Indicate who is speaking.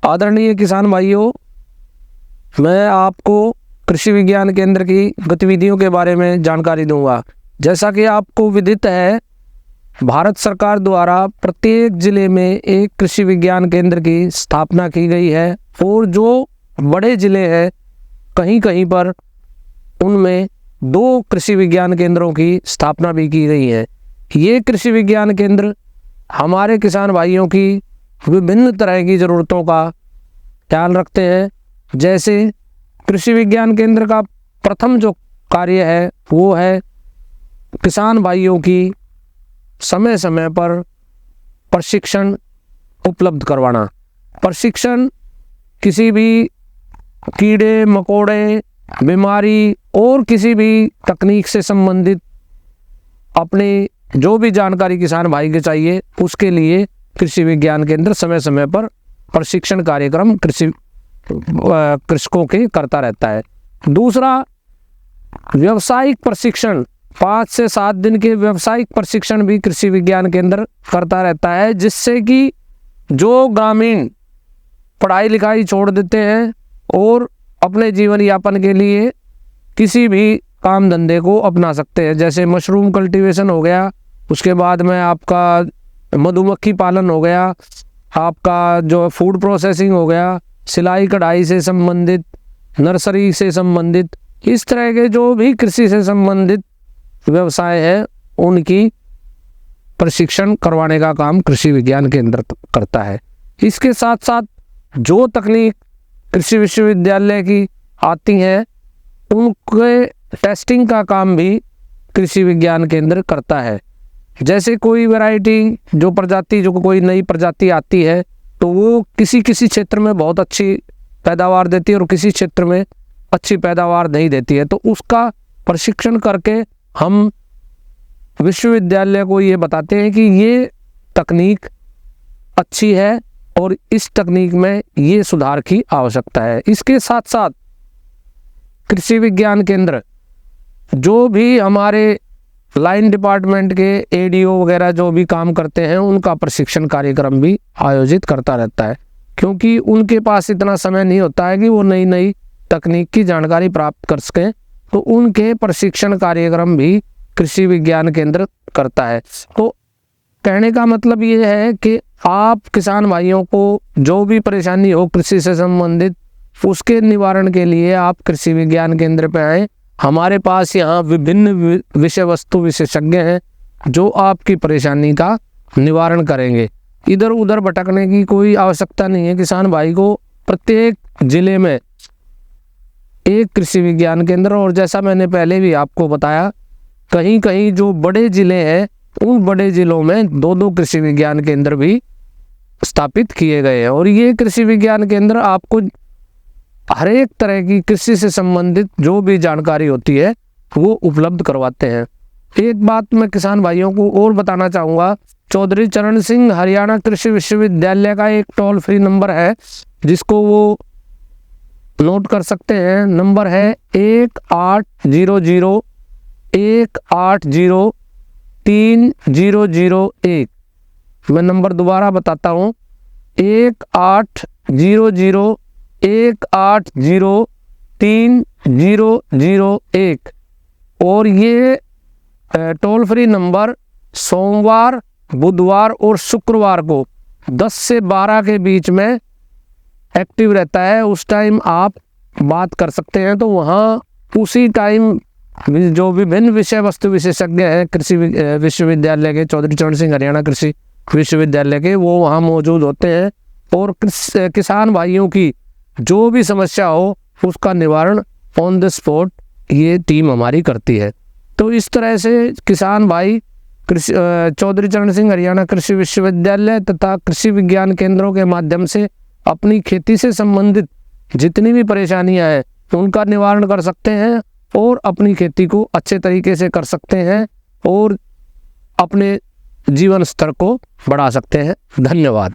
Speaker 1: आदरणीय किसान भाइयों, मैं आपको कृषि विज्ञान केंद्र की गतिविधियों के बारे में जानकारी दूंगा। जैसा कि आपको विदित है, भारत सरकार द्वारा प्रत्येक जिले में एक कृषि विज्ञान केंद्र की स्थापना की गई है और जो बड़े जिले हैं कहीं कहीं पर उनमें 2 कृषि विज्ञान केंद्रों की स्थापना भी की गई है। ये कृषि विज्ञान केंद्र हमारे किसान भाइयों की विभिन्न तरह की ज़रूरतों का ख्याल रखते हैं। जैसे कृषि विज्ञान केंद्र का प्रथम जो कार्य है वो है किसान भाइयों की समय समय पर प्रशिक्षण उपलब्ध करवाना। प्रशिक्षण किसी भी कीड़े मकोड़े, बीमारी और किसी भी तकनीक से संबंधित अपनी जो भी जानकारी किसान भाई के चाहिए उसके लिए कृषि विज्ञान केंद्र समय समय पर प्रशिक्षण कार्यक्रम कृषकों के करता रहता है। दूसरा, व्यावसायिक प्रशिक्षण 5 से 7 दिन के व्यावसायिक प्रशिक्षण भी कृषि विज्ञान केंद्र करता रहता है, जिससे कि जो ग्रामीण पढ़ाई लिखाई छोड़ देते हैं और अपने जीवन यापन के लिए किसी भी काम धंधे को अपना सकते हैं। जैसे मशरूम कल्टीवेशन हो गया, उसके बाद में आपका मधुमक्खी पालन हो गया, आपका जो फूड प्रोसेसिंग हो गया, सिलाई कढ़ाई से संबंधित, नर्सरी से संबंधित, इस तरह के जो भी कृषि से संबंधित व्यवसाय है उनकी प्रशिक्षण करवाने का काम कृषि विज्ञान केंद्र करता है। इसके साथ साथ जो तकनीक कृषि विश्वविद्यालय की आती हैं उनके टेस्टिंग का काम भी कृषि विज्ञान केंद्र करता है। जैसे कोई वैरायटी जो कोई नई प्रजाति आती है तो वो किसी क्षेत्र में बहुत अच्छी पैदावार देती है और किसी क्षेत्र में अच्छी पैदावार नहीं देती है, तो उसका प्रशिक्षण करके हम विश्वविद्यालय को ये बताते हैं कि ये तकनीक अच्छी है और इस तकनीक में ये सुधार की आवश्यकता है। इसके साथ साथ कृषि विज्ञान केंद्र जो भी हमारे लाइन डिपार्टमेंट के एडीओ वगैरह जो भी काम करते हैं उनका प्रशिक्षण कार्यक्रम भी आयोजित करता रहता है, क्योंकि उनके पास इतना समय नहीं होता है कि वो नई नई तकनीक की जानकारी प्राप्त कर सकें, तो उनके प्रशिक्षण कार्यक्रम भी कृषि विज्ञान केंद्र करता है। तो कहने का मतलब ये है कि आप किसान भाइयों को जो भी परेशानी हो कृषि से संबंधित, उसके निवारण के लिए आप कृषि विज्ञान केंद्र पे आएँ। हमारे पास यहाँ विभिन्न विषय वस्तु विशेषज्ञ हैं जो आपकी परेशानी का निवारण करेंगे। इधर उधर भटकने की कोई आवश्यकता नहीं है। किसान भाई को प्रत्येक जिले में एक कृषि विज्ञान केंद्र, और जैसा मैंने पहले भी आपको बताया, कहीं कहीं जो बड़े जिले हैं उन बड़े जिलों में 2-2 कृषि विज्ञान केंद्र भी स्थापित किए गए हैं। और ये कृषि विज्ञान केंद्र आपको हर एक तरह की कृषि से संबंधित जो भी जानकारी होती है वो उपलब्ध करवाते हैं। एक बात मैं किसान भाइयों को और बताना चाहूँगा, चौधरी चरण सिंह हरियाणा कृषि विश्वविद्यालय का एक टोल फ्री नंबर है जिसको वो नोट कर सकते हैं। नंबर है 1800-180-3001। मैं नंबर दोबारा बताता हूँ, 1800-180-3001। और ये टोल फ्री नंबर सोमवार, बुधवार और शुक्रवार को 10 से 12 के बीच में एक्टिव रहता है। उस टाइम आप बात कर सकते हैं। तो वहाँ उसी टाइम जो विभिन्न विषय वस्तु विशेषज्ञ हैं कृषि विश्वविद्यालय के, चौधरी चरण सिंह हरियाणा कृषि विश्वविद्यालय के, वो वहाँ मौजूद होते हैं और किसान भाइयों की जो भी समस्या हो उसका निवारण ऑन द स्पॉट ये टीम हमारी करती है। तो इस तरह से किसान भाई चौधरी चरण सिंह हरियाणा कृषि विश्वविद्यालय तथा कृषि विज्ञान केंद्रों के माध्यम से अपनी खेती से संबंधित जितनी भी परेशानियां हैं उनका निवारण कर सकते हैं और अपनी खेती को अच्छे तरीके से कर सकते हैं और अपने जीवन स्तर को बढ़ा सकते हैं। धन्यवाद।